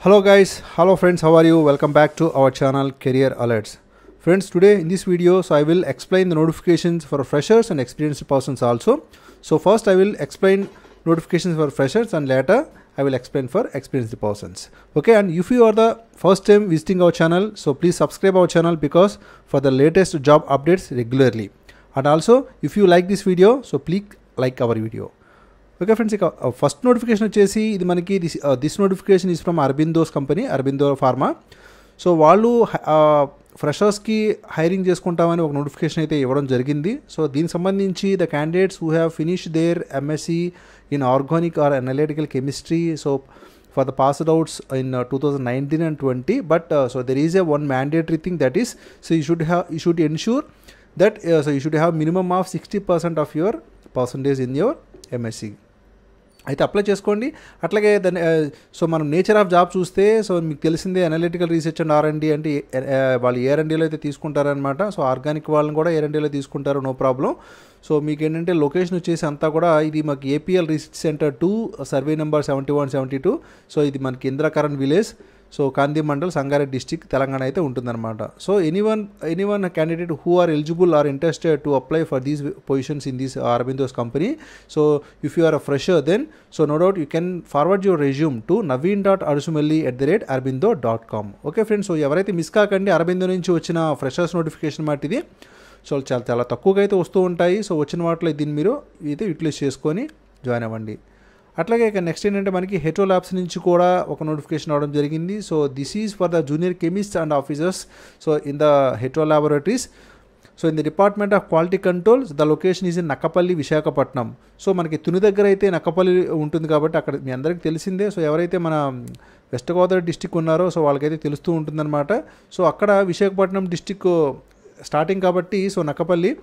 Hello guys, hello friends, how are you? Welcome back to our channel Career Alerts. Friends, today in this video, I will explain the notifications for freshers and experienced persons also. So first I will explain notifications for freshers and later I will explain for experienced persons. Okay, and if you are the first time visiting our channel, so please subscribe our channel because for the latest job updates regularly. And also if you like this video, so please like our video. Okay friends, ఇక first notification వచ్చేసి ఇది మనకి this notification is from Aurobindo's company, Aurobindo pharma. So వాళ్ళు ఫ్రెషర్స్కి hiring చేసుకుంటామని ఒక notification అయితే ఇవ్వడం జరిగింది. సో దీనికి సంబంధించి the candidates who have finish their MSc in organic or analytical chemistry, so for the passed outs in 2019 and 20, but so there is a one mandatory thing, that is, so you should ensure that so you should have minimum of 60% of your percentage in your MSc. అయితే apply చేసుకోండి. అట్లాగే దాన్ని so మనం nature of job చూస్తే, so మీకు తెలిసిందే analytical research and R&D అంటే వాళ్ళు AR&Dలో అయితే తీసుకుంటారనమాట. సో ఆర్గానిక్ వాళ్ళని కూడా AR&Dలో తీసుకుంటారు, నో ప్రాబ్లం. సో మీకు ఏంటంటే లొకేషన్ వచ్చేసి అంతా కూడా ఇది మాకు APL research centre 2, survey number 7172. So ఇది మనకి Indrakaran village, so Kanthi mandal, Sangareddy district, Telangana అయితే ఉంటుందన్నమాట. So anyone candidate who are eligible or interested to apply for these positions in this Aurobindo's company. So if you are a fresher then so no doubt you can forward your resume to naveen.adusumelli@arbindo.com. Okay friends, so ఎవరైతే miss కాకండి, అరబిందో నుంచి వచ్చిన freshers notification మాట ఇది. So చాలా తక్కువగా అయితే వస్తూ ఉంటాయి. సో వచ్చిన వాటిలో దీన్ని మీరు అయితే యూటిలైజ్ చేసుకొని జాయిన్ అవ్వండి. అట్లాగే ఇక నెక్స్ట్ ఏంటంటే మనకి హెట్రో ల్యాబ్స్ నుంచి కూడా ఒక నోటిఫికేషన్ అవడం జరిగింది. So this is for the junior chemist and officers, so in the Hetero laboratories, so in the department of quality control. The location is in Nakkapalli, Visakhapatnam. So మనకి తుని దగ్గర అయితే నక్కపల్లి ఉంటుంది కాబట్టి అక్కడ మీ అందరికీ తెలిసిందే. సో ఎవరైతే మన వెస్ట్ గోదావరి డిస్టిక్ ఉన్నారో సో వాళ్ళకైతే తెలుస్తూ ఉంటుందన్నమాట. సో అక్కడ విశాఖపట్నం డిస్టిక్ స్టార్టింగ్ కాబట్టి so Nakkapalli.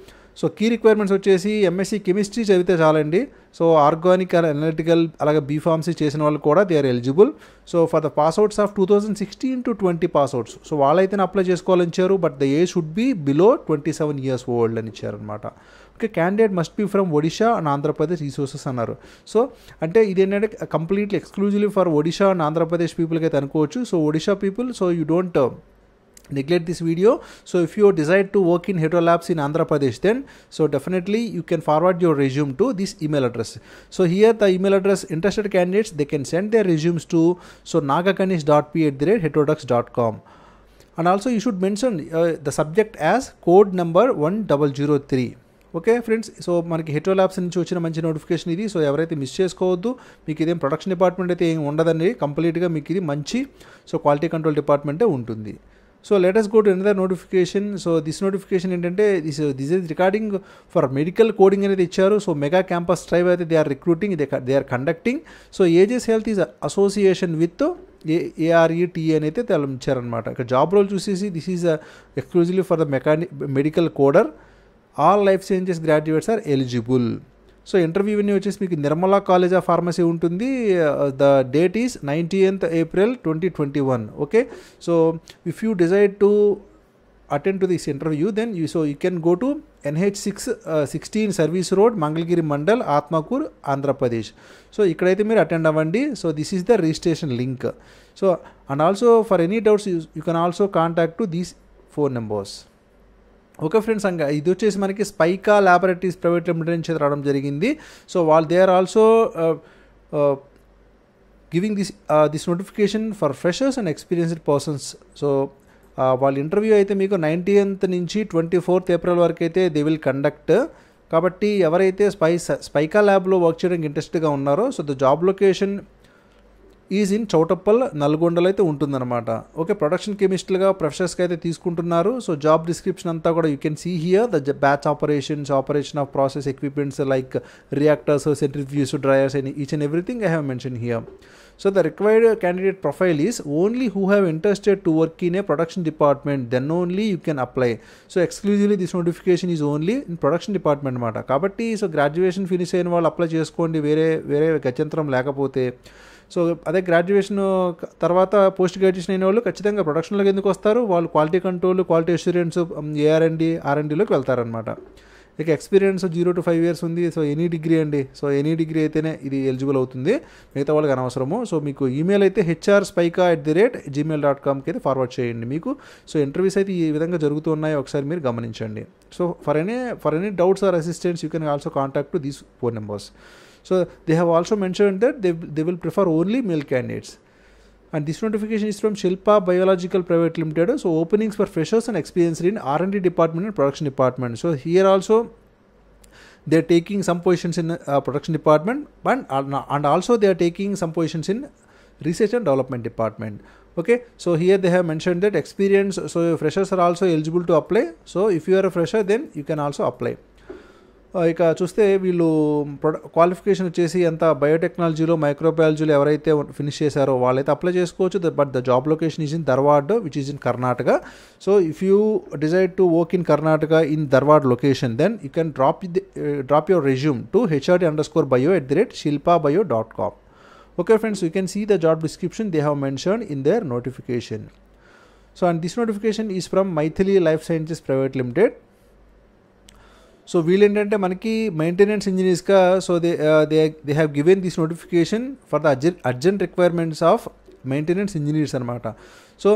So key requirements వచ్చేసి ఎంఎస్సి కెమిస్ట్రీ చదివితే చాలండి. సో ఆర్గానిక్ అనలిటికల్ అలాగే బీఫార్మసీ చేసిన వాళ్ళు కూడా they are eligible. So for the passouts of 2016 to 20 passouts, so వాళ్ళైతే అప్లై చేసుకోవాలని ఇచ్చారు. But the age should be below 27 years old అని ఇచ్చారనమాట. Okay, candidate must be from Odisha and Andhra Pradesh resources అన్నారు. సో అంటే ఇదేంటంటే completely exclusively for Odisha and Andhra Pradesh పీపుల్కి అయితే అనుకోవచ్చు. So Odisha people, so you don't neglect this video. So if you decide to work in Hydro Labs in Andhra Pradesh, then so definitely you can forward your resume to this email address. So here the email address, interested candidates, they can send their resumes to so nagakanish.p@hydrodux.com. And also you should mention the subject as code number 1003. Okay friends, so మనకి Hetero labs నుంచి వచ్చిన మంచి notification ఇది. So ఎవరైతే miss చేసుకోవద్దు, మీకు ఇదేం production department అయితే ఏం ఉండదండి, కంప్లీట్గా మీకు ఇది మంచి సో క్వాలిటీ కంట్రోల్ డిపార్ట్మెంటే ఉంటుంది. So let us go to another notification. So this notification ఏంటంటే this is recruiting for medical coding అనేది ఇచ్చారు. సో మెగా క్యాంపస్ డ్రైవ్ అయితే they are recruiting, they are conducting. So AGS health is association with ARET అని అయితే ఇచ్చారనమాట. ఇక్కడ job role చూసేసి this is exclusively for the medical coder. All life sciences graduates are eligible. So interview ఇవన్నీ వచ్చేసి మీకు Nirmala college of pharmacy ఉంటుంది. The date is 19th April 2021. Okay, so if you decide to attend to this interview then you can go to NH616 service road, Mangalagiri mandal, Atmakur, Andhra Pradesh. So ఇక్కడైతే మీరు attend అవ్వండి. So this is the registration link. So and also for any doubts you can also contact to these 4 numbers. Okay friends, ఇది వచ్చేసి మనకి స్పైకా laboratories private limited నుంచి రావడం జరిగింది. So వాళ్ళు they are also giving this notification for freshers and experienced persons. So వాళ్ళ interview అయితే మీకు 19th నుంచి 24th April వరకు అయితే దే విల్ కండక్ట్. కాబట్టి ఎవరైతే స్పైకా ల్యాబ్లో వర్క్ చేయడానికి ఇంట్రెస్ట్గా ఉన్నారో so the job location is in Choutuppal, నల్గొండలో అయితే ఉంటుందన్నమాట. ఓకే, ప్రొడక్షన్ కెమిస్ట్లుగా ప్రొఫెసర్స్కి అయితే తీసుకుంటున్నారు. సో జాబ్ డిస్క్రిప్షన్ అంతా కూడా you can see here. The batch operation of process equipments like reactors, centrifuge, dryers, each and everything I have mention here. So the required candidate profile is only who have interested to work in a production department, then only you can apply. So exclusively this notification is only in production department అన్నమాట. కాబట్టి so graduation finish అయిన వాళ్ళు apply చేసుకోండి, వేరే గత్యంతరం లేకపోతే. So అదే graduation తర్వాత పోస్ట్ గ్రాడ్యుయేషన్ అయిన వాళ్ళు ఖచ్చితంగా ప్రొడక్షన్లోకి ఎందుకు వస్తారు, వాళ్ళు quality control, quality assurance, AR&D, R&Dలోకి వెళ్తారనమాట. ఇక ఎక్స్పీరియన్స్ 0 to 5 years ఉంది. సో ఎనీ డిగ్రీ అండి. సో ఎనీ డిగ్రీ అయితేనే ఇది ఎలిజిబుల్ అవుతుంది, మిగతా వాళ్ళకి అనవసరము. సో మీకు ఈమెయిల్ అయితే hrspica@gmail.comకి అయితే ఫార్వర్డ్ చేయండి మీకు. సో ఇంటర్వ్యూస్ అయితే ఈ విధంగా జరుగుతూ ఉన్నాయి, ఒకసారి మీరు గమనించండి. So for any doubts or assistants you can also contact to these phone numbers. So they have also mentioned that they will prefer only male candidates. And this notification is from Shilpa Biological Private Limited. So openings for freshers and experienced in R&D department and production department. So here also they are taking some positions in production department, and also they are taking some positions in research and development department. Okay, so here they have mentioned that experience, so freshers are also eligible to apply. So if you are a fresher, then you can also apply. ఇక చూస్తే వీళ్ళు qualification వచ్చేసి అంత బయోటెక్నాలజీలో మైక్రోబయాలజీలో ఎవరైతే finish చేశారో వాళ్ళైతే apply చేసుకోవచ్చు. But the job location is in Dharwad, which is in Karnataka. So if you decide to work in Karnataka in Dharwad location, then you can drop your resume to hrd_bio@shilpabio.com. Okay friends, you can see the job description they have mentioned in their notification. So and this notification is from Maithili Life Sciences Private Limited. So వీళ్ళు ఏంటంటే మనకి maintenance ఇంజనీర్స్గా, so they have given this notification for the urgent requirements of maintenance engineers అనమాట. So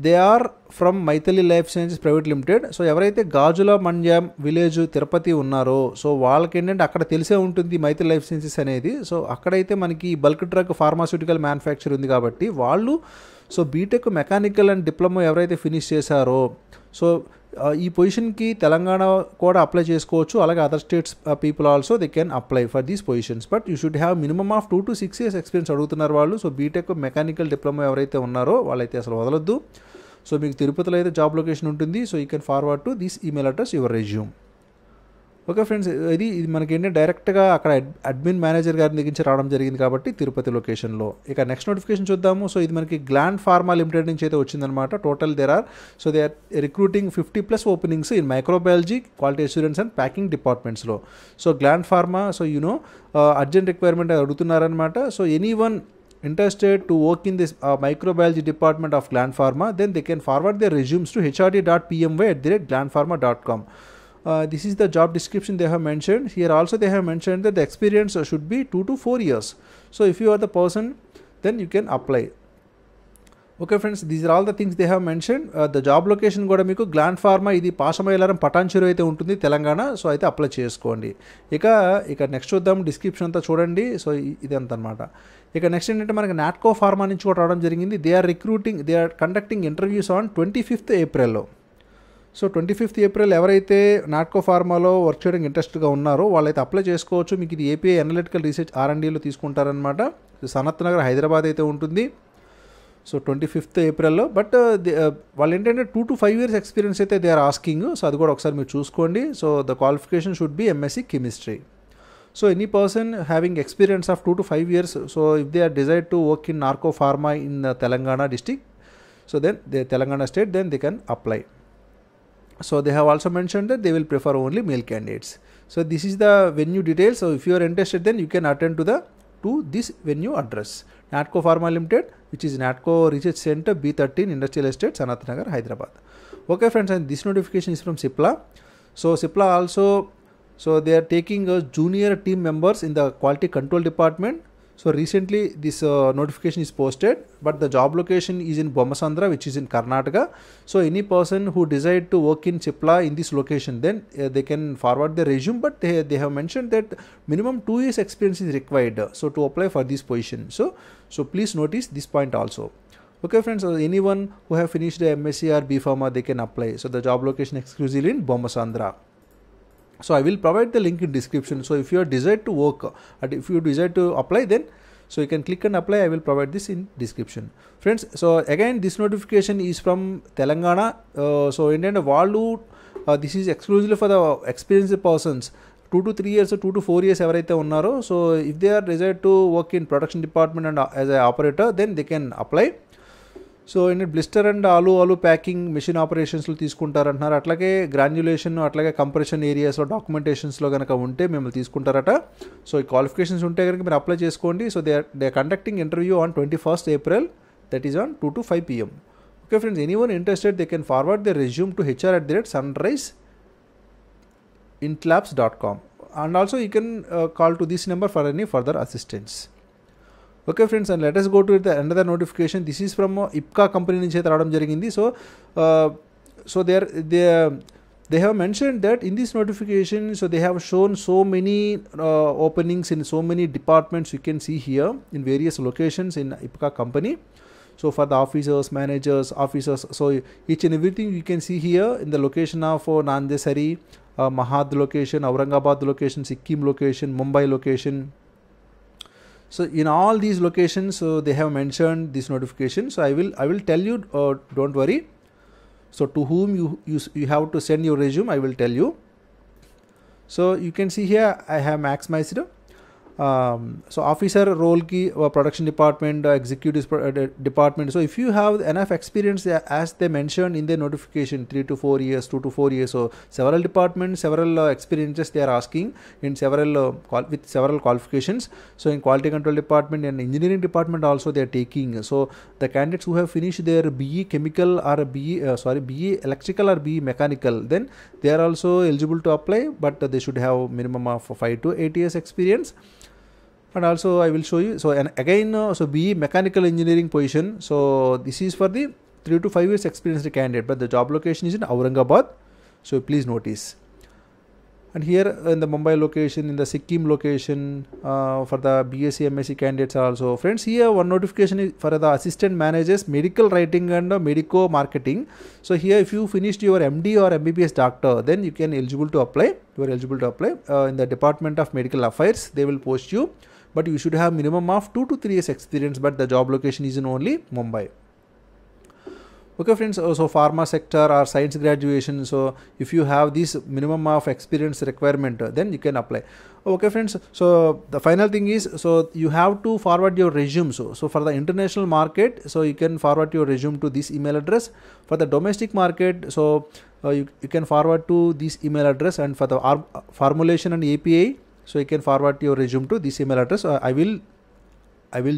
they are from Maithili life sciences private limited. So ఎవరైతే Gajula Mandyam village Tirupati ఉన్నారో, so వాళ్ళకి ఏంటంటే అక్కడ తెలిసే ఉంటుంది మైథిలి లైఫ్ సైన్సెస్ అనేది. సో అక్కడైతే మనకి బల్క్ డ్రగ్ ఫార్మాస్యూటికల్ మ్యానుఫ్యాక్చర్ ఉంది కాబట్టి వాళ్ళు so B Tech mechanical and diploma ఎవరైతే ఫినిష్ చేశారో, సో ఈ పొజిషన్కి తెలంగాణ కూడా అప్లై చేసుకోవచ్చు, అలాగే other states people also they can apply for these positions. But you should have minimum of 2 to 6 years experience అడుగుతున్నారు వాళ్ళు. సో బీటెక్ మెకానికల్ డిప్లొమా ఎవరైతే ఉన్నారో వాళ్ళైతే అసలు వదలొద్దు. సో మీకు తిరుపతిలో అయితే జాబ్ లొకేషన్ ఉంటుంది. So you can forward to this email address your resume. Okay friends, ఇది మనకి ఏంటంటే డైరెక్ట్గా అక్కడ అడ్మిన్ మేనేజర్ గారి దగ్గర నుంచి రావడం జరిగింది కాబట్టి తిరుపతి లొకేషన్లో. ఇక నెక్స్ట్ నోటిఫికేషన్ చూద్దాము. సో ఇది మనకి గ్లాండ్ ఫార్మా లిమిటెడ్ నుంచి అయితే వచ్చిందనమాట. Total they are recruiting 50+ openings in microbiology, quality assurance and packing డిపార్ట్మెంట్స్లో. So gland pharma, so urgent requirement అడుగుతున్నారనమాట. So anyone interested to work in this microbiology department of Gland Pharma, then they can forward their resumes to hrd.pmy@glandpharma.com. This is the job description they have mentioned. Here also they have mentioned that the experience should be 2 to 4 years. So if you are the person, then you can apply. Okay friends, these are all the things they have mentioned. The job location కూడా మీకు gland pharma, ఇది పాషమైలారం పటాన్చెరు అయితే ఉంటుంది Telangana. So అయితే apply చేసుకోండి. ఇక next చూద్దాం, description అంతా చూడండి. సో ఇదంతా అనమాట. ఇక నెక్స్ట్ ఏంటంటే మనకి నాట్కో ఫార్మా నుంచి కూడా రావడం జరిగింది. They are conducting interviews on 25th April. So 25th April ఎవరైతే నాట్కో ఫార్మాలో వర్క్ చేయడానికి ఇంట్రెస్ట్గా ఉన్నారో వాళ్ళైతే అప్లై చేసుకోవచ్చు. మీకు ఇది ఏపీఐ అనలిటికల్ రీసెర్చ్ R&Dలో తీసుకుంటారనమాట. సనత్ నగర్ హైదరాబాద్ అయితే ఉంటుంది. So 25th April. బట్ వాళ్ళు ఏంటంటే 2 to 5 years ఎక్స్పీరియన్స్ అయితే దే ఆర్ ఆస్కింగ్. సో అది కూడా ఒకసారి మీరు చూసుకోండి. So the qualification should be MSc chemistry. So any person having experience of 2 to 5 years, so if they are desired to work in Natco Pharma in Telangana district, so then Telangana state, then they can apply. So they have also mentioned that they will prefer only male candidates. So this is the venue details. So if you are interested, then you can attend to this venue address. Natco Pharma Limited, which is Natco Research Center, B13, Industrial Estate, Sanath Nagar, Hyderabad. Okay friends, and this notification is from Cipla. So Cipla also, so they are taking junior team members in the quality control department. So recently this notification is posted, but the job location is in Bommasandra, which is in Karnataka. So any person who decide to work in Cipla in this location, then they can forward their resume, but they have mentioned that minimum 2 years experience is required, so to apply for this position. So please notice this point also. Okay friends, so anyone who have finished the MSc or B Pharma, they can apply. So the job location exclusively in Bommasandra. So I will provide the link in description. So if you are desired to work, and if you desire to apply, then so you can click and apply. I will provide this in description. Friends, so again this notification is from Telangana. So ఏంటంటే వాళ్ళు this is exclusively for the experienced persons. 2 to 3 years or 2 to 4 years ఎవరైతే ఉన్నారో, so if they are desired to work in production department and as an operator, then they can apply. So ఏంటంటే blister and ఆలు packing machine ఆపరేషన్స్లో తీసుకుంటారంటున్నారు. అట్లాగే granulation, అట్లాగే compression ఏరియాస్లో డాక్యుమెంటేషన్స్లో కనుక ఉంటే మిమ్మల్ని తీసుకుంటారట. సో ఈ క్వాలిఫికేషన్స్ ఉంటే కనుక మీరు అప్లై చేసుకోండి. So they are conducting interview on 21st April, that is on 2 to 5 PM. Okay friends, anyone interested they can forward the resume to HR@sunrise intlabs.com, and also you can call to this number for any further assistance. Okay friends, and let us go to the another notification. This is from IPCA company nunchi raadam jarigindi. So they have mentioned that in this notification, so they have shown so many openings in so many departments. You can see here in various locations in IPCA company. So for the officers, managers, officers, so each and everything you can see here in the location of Nandesari, Mahad location, Aurangabad location, Sikkim location, Mumbai location. So in all these locations, so they have mentioned this notification. So I will tell you, don't worry. So to whom you have to send your resume, I will tell you. So you can see here I have maximized. So officer role ki production department, executive department. So if you have enough experience, as they mentioned in the notification, 3 to 4 years, 2 to 4 years, so several departments, several experiences they are asking in several with several qualifications. So in quality control department and engineering department also they are taking. So the candidates who have finished their BE chemical or BE electrical or BE mechanical, then they are also eligible to apply, but they should have minimum of 5 to 8 years experience. And also I will show you. So and again, so BE mechanical engineering position. So this is for the 3 to 5 years experienced candidate, but the job location is in Aurangabad. So please notice. And here in the Mumbai location, in the Sikkim location, for the BSc MSc candidates also. Friends, here one notification is for the assistant managers, medical writing and medico marketing. So here if you finished your MD or MBBS doctor, then you can eligible to apply. You are eligible to apply in the Department of Medical Affairs. They will post you, but you should have minimum of 2 to 3 years experience, but the job location is in only Mumbai. Okay friends, so pharma sector or science graduation, so if you have this minimum of experience requirement, then you can apply. Okay friends, so the final thing is, so you have to forward your resume. So for the international market, so you can forward your resume to this email address. For the domestic market, so you can forward to this email address, and for the formulation and API, so you can forward your resume to this email address. I will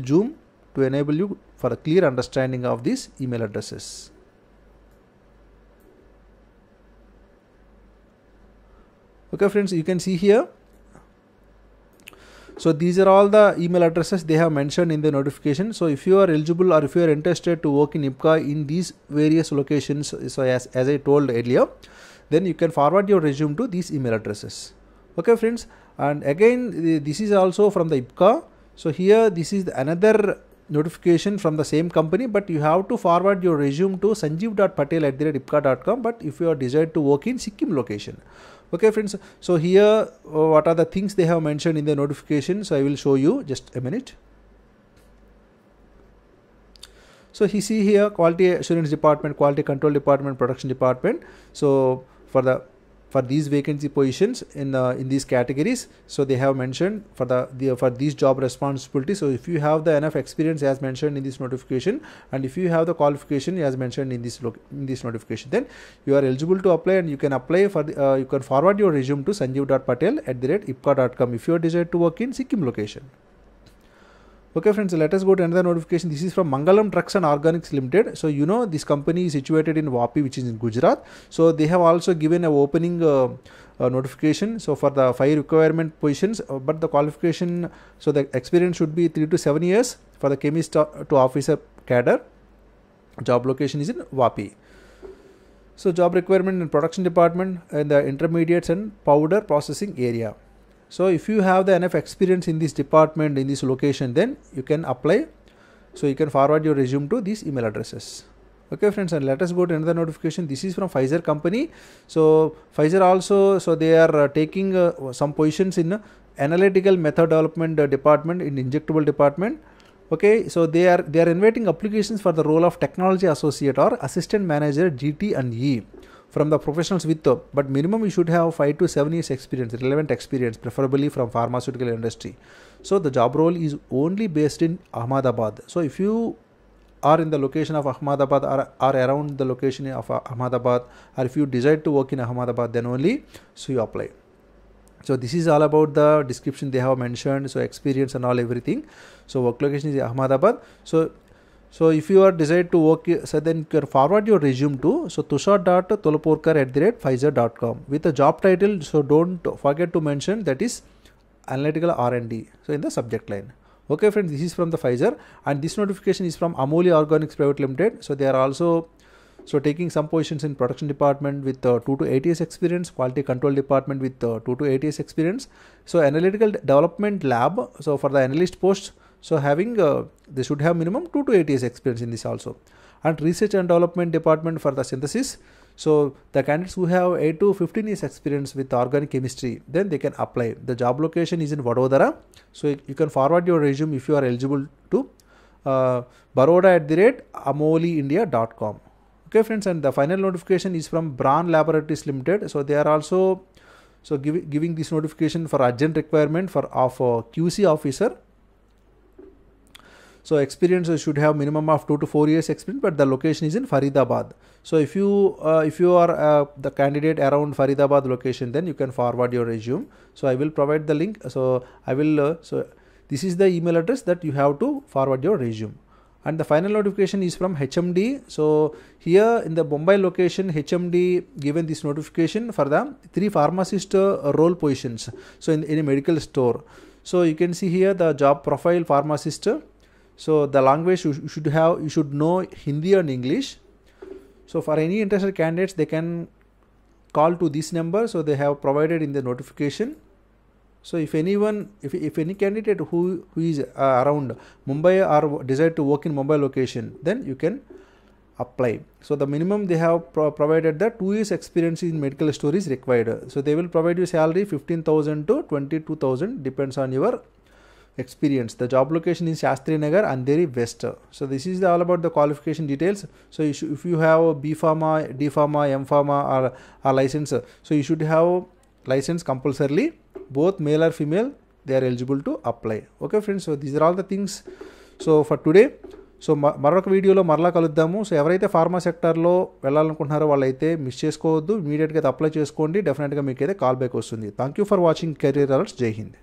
zoom to enable you for a clear understanding of these email addresses. Okay friends, you can see here. So these are all the email addresses they have mentioned in the notification. So if you are eligible or if you are interested to work in IPCA in these various locations, so as I told earlier, then you can forward your resume to these email addresses. Okay friends, and again this is also from the IPCA. So here this is another notification from the same company, but you have to forward your resume to sanjeev.patel@ipca.com, but if you are desired to work in Sikkim location. Okay friends, so here what are the things they have mentioned in the notification. So I will show you, just a minute. So you see here quality assurance department, quality control department, production department. So for these vacancy positions in these categories, so they have mentioned for these job responsibilities. So if you have the enough experience as mentioned in this notification, and if you have the qualification as mentioned in this notification, then you are eligible to apply, and you can apply for you can forward your resume to sanjeev.patel@ipca.com if you are desired to work in Sikkim location. Okay friends, let us go to another notification. This is from Mangalam Trucks and Organics Limited. So you know this company is situated in Vapi, which is in Gujarat. So they have also given a opening notification. So for the 5 requirement positions, but the qualification, so the experience should be 3 to 7 years for the chemist to officer cadre. Job location is in Vapi. So job requirement in production department and the intermediates and powder processing area. So if you have the enough experience in this department, in this location, then you can apply. So you can forward your resume to these email addresses. Okay friends, and let us go to another notification. This is from Pfizer company. So Pfizer also, so they are taking some positions in analytical method development department, in injectable department. Okay, so they are inviting applications for the role of technology associate or assistant manager GT and E from the professionals with, but minimum you should have 5 to 7 years experience, relevant experience, preferably from pharmaceutical industry. So the job role is only based in Ahmedabad. So if you are in the location of Ahmedabad or around the location of Ahmedabad, or if you decide to work in Ahmedabad, then only so you apply. So this is all about the description they have mentioned. So experience and all everything. So work location is Ahmedabad. So So if you are desired to work, so then you can forward your resume to so tushar.tolporkar@pfizer.com with a job title. So don't forget to mention that is analytical R&D. So in the subject line. Okay friends, this is from the Pfizer, and this notification is from Amoli Organics Private Limited. So they are also taking some positions in production department with 2 to 8 years experience, quality control department with 2 to 8 years experience. So analytical development lab, so for the analyst post, so having they should have minimum 2 to 8 years experience in this also. And research and development department for the synthesis, so the candidates who have 8 to 15 years experience with organic chemistry, then they can apply. The job location is in Vadodara, so you can forward your resume if you are eligible to baroda@amoliindia.com. Okay friends, and the final notification is from Bran Laboratories Limited. So they are also giving this notification for urgent requirement for QC officer. So experience should have minimum of 2 to 4 years experience, but the location is in Faridabad. So if you are the candidate around Faridabad location, then you can forward your resume. So I will provide the link. So I will so this is the email address that you have to forward your resume. And the final notification is from HMD. So here in the Mumbai location, HMD given this notification for the 3 pharmacist role positions. So in a medical store. So you can see here the job profile pharmacist. So the language you should know Hindi and English. So for any interested candidates, they can call to this number. So they have provided in the notification. So if anyone, if any candidate who is around Mumbai or desire to work in Mumbai location, then you can apply. So the minimum they have provided that 2 years experience in medical store is required. So they will provide you salary 15,000 to 22,000 depends on your experience. The job location is Shastri Nagar, Andheri West. So this is all about the qualification details. So if you have B Pharma, D Pharma, M Pharma or license, so you should have license compulsorily. Both male or female, they are eligible to apply. Okay friends, so these are all the things. So for today, so మరొక వీడియోలో మరలా కలుద్దాము. So ఎవరైతే pharma సెక్టర్లో వెళ్ళాలనుకుంటున్నారో వాళ్ళైతే miss చేసుకోవద్దు, ఇమీడియట్గా apply చేసుకోండి. డెఫినెట్గా మీకు అయితే కాల్ బ్యాక్ వస్తుంది. Thank you for watching career alerts. జై హింద్.